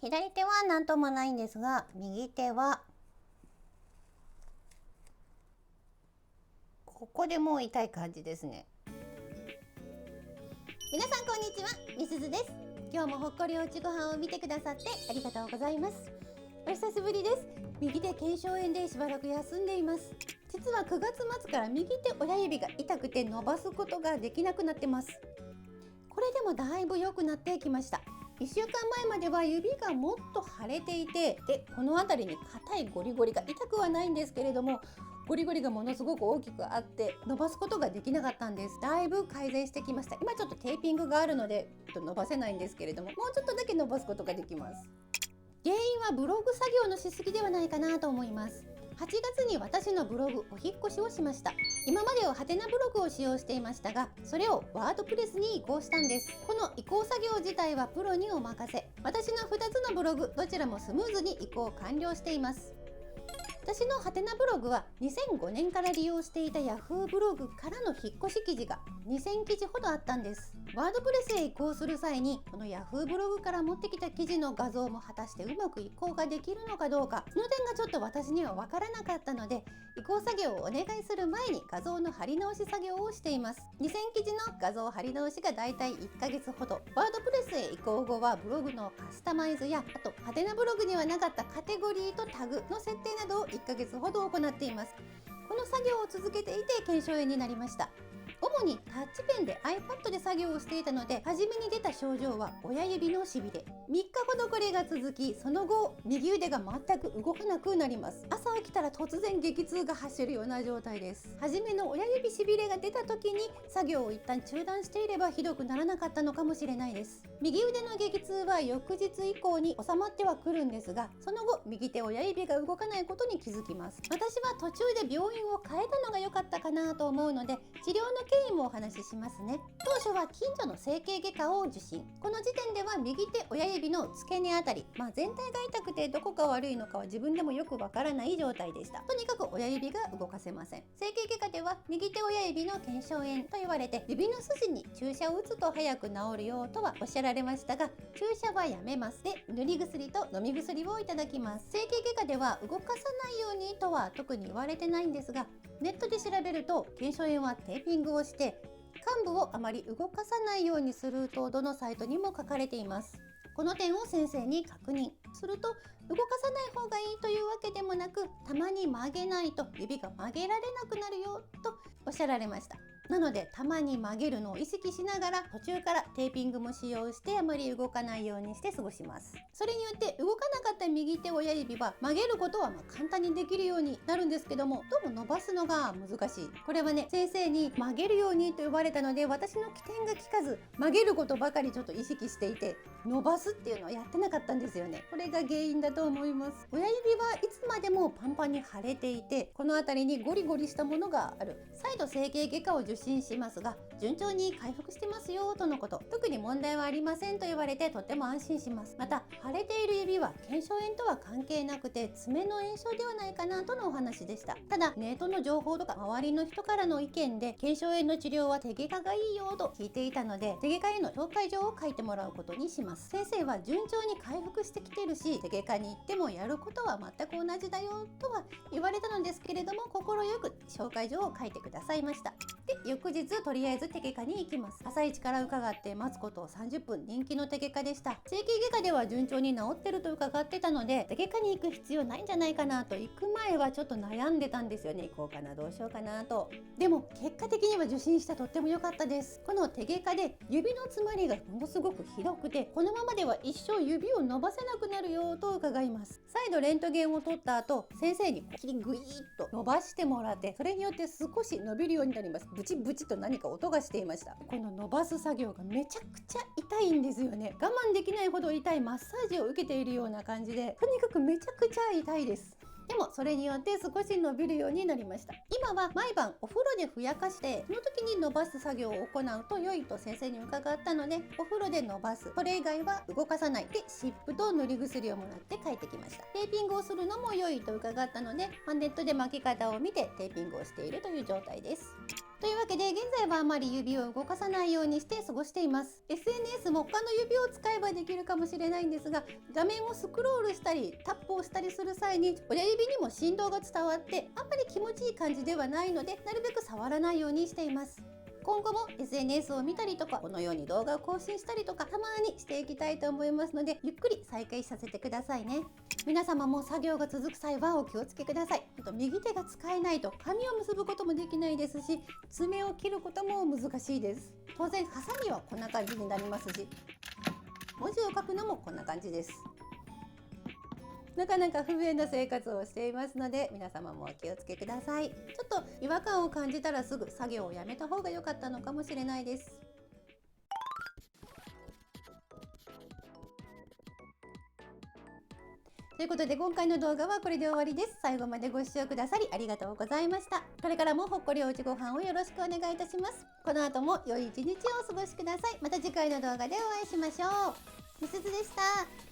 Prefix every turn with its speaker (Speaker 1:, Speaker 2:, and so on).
Speaker 1: 左手は何ともないんですが、右手はここでもう痛い感じですね。皆さんこんにちは、みすずです。今日もほっこりおうちご飯を見てくださってありがとうございます。お久しぶりです。右手腱鞘炎でしばらく休んでいます。実は9月末から右手親指が痛くて伸ばすことができなくなってます。これでもだいぶ良くなってきました。1週間前までは指がもっと腫れていて、でこの辺りに硬いゴリゴリが痛くはないんですけれども、ゴリゴリがものすごく大きくあって伸ばすことができなかったんです。だいぶ改善してきました。今ちょっとテーピングがあるので伸ばせないんですけれども、もうちょっとだけ伸ばすことができます。原因はブログ作業のしすぎではないかなと思います。8月に私のブログお引っ越しをしました。今まではハテナブログを使用していましたが、それをワードプレスに移行したんです。この移行作業自体はプロにお任せ。私の2つのブログどちらもスムーズに移行完了しています。私のハテナブログは2005年から利用していた Yahoo ブログからの引っ越し記事が2000記事ほどあったんです。ワードプレスへ移行する際にこの Yahoo ブログから持ってきた記事の画像も果たしてうまく移行ができるのかどうか、その点がちょっと私には分からなかったので、移行作業をお願いする前に画像の貼り直し作業をしています。2000記事の画像貼り直しがだいたい1ヶ月ほど。ワードプレスへ移行後はブログのカスタマイズや、あとハテナブログにはなかったカテゴリーとタグの設定などを1ヶ月ほど行っています。この作業を続けていて腱鞘炎になりました。主にタッチペンで iPad で作業をしていたので、初めに出た症状は親指のしびれ。3日ほどこれが続き、その後右腕が全く動かなくなります。朝起きたら突然激痛が走るような状態です。初めの親指しびれが出た時に作業を一旦中断していればひどくならなかったのかもしれないです。右腕の激痛は翌日以降に収まってはくるんですが、その後右手親指が動かないことに気づきます。私は途中で病院を変えたのが良かったかなと思うので、治療の経緯もお話ししますね。当初は近所の整形外科を受診。この時点では右手親指の付け根あたり、全体が痛くてどこが悪いのかは自分でもよくわからない状態でした。とにかく親指が動かせません。整形外科では右手親指の腱鞘炎と言われて、指の筋に注射を打つと早く治るよとはおっしゃられましたが、注射はやめます。で、塗り薬と飲み薬をいただきます。整形外科では動かさないようにとは特に言われてないんですが、ネットで調べると腱鞘炎はテーピングをして患部をあまり動かさないようにするとどのサイトにも書かれています。この点を先生に確認すると、動かさない方がいいというわけでもなく、たまに曲げないと指が曲げられなくなるよとおっしゃられました。なのでたまに曲げるのを意識しながら、途中からテーピングも使用してあまり動かないようにして過ごします。それによって動かなかった右手親指は曲げることは簡単にできるようになるんですけども、どうも伸ばすのが難しい。これはね、先生に曲げるようにと言われたので、私の起点が利かず曲げることばかりちょっと意識していて、伸ばすっていうのはやってなかったんですよね。これが原因だと思います。親指はいつまでもパンパンに腫れていて、この辺りにゴリゴリしたものがある。再度整形外科を受診しますが、順調に回復してますよとのこと。特に問題はありませんと言われてとても安心します。また腫れている指は腱鞘炎とは関係なくて爪の炎症ではないかなとのお話でした。ただネットの情報とか周りの人からの意見で、腱鞘炎の治療は手外科がいいよと聞いていたので、手外科への紹介状を書いてもらうことにします。先生は順調に回復してきてるし、手外科に行ってもやることは全く同じだよとは言われたのですけれども、快く紹介状を書いてくださいました。で、翌日とりあえず手外科に行きます。朝一から伺って待つこと30分、人気の手外科でした。整形外科では順調に治ってると伺ってたので、手外科に行く必要ないんじゃないかなと、行く前はちょっと悩んでたんですよね。行こうかな、どうしようかなと。でも結果的には受診したとっても良かったです。この手外科で指の詰まりがものすごくひどくて、このままでは一生指を伸ばせなくなるよと伺います。再度レントゲンを取った後、先生に切りグイーッと伸ばしてもらって、それによって少し伸びるようになります。ブチブチと何か音がしていました。この伸ばす作業がめちゃくちゃ痛いんですよね。我慢できないほど痛いマッサージを受けているような感じで、とにかくめちゃくちゃ痛いです。でもそれによって少し伸びるようになりました。今は毎晩お風呂でふやかして、その時に伸ばす作業を行うと良いと先生に伺ったので、お風呂で伸ばす、それ以外は動かさないで湿布と塗り薬をもらって帰ってきました。テーピングをするのも良いと伺ったので、ネットで巻き方を見てテーピングをしているという状態です。というわけで現在はあまり指を動かさないようにして過ごしています。 SNS も他の指を使えばできるかもしれないんですが、画面をスクロールしたりタップをしたりする際に親指にも振動が伝わってあんまり気持ちいい感じではないので、なるべく触らないようにしています。今後も SNS を見たりとか、このように動画を更新したりとかたまにしていきたいと思いますので、ゆっくり再開させてくださいね。皆様も作業が続く際はお気をつけください。あと右手が使えないと紙を結ぶこともできないですし、爪を切ることも難しいです。当然ハサミはこんな感じになりますし、文字を書くのもこんな感じです。なかなか不便な生活をしていますので、皆様もお気をつけください。ちょっと違和感を感じたらすぐ作業をやめた方が良かったのかもしれないです。ということで今回の動画はこれで終わりです。最後までご視聴くださりありがとうございました。これからもほっこりおうちご飯をよろしくお願いいたします。この後も良い一日をお過ごしください。また次回の動画でお会いしましょう。みすずでした。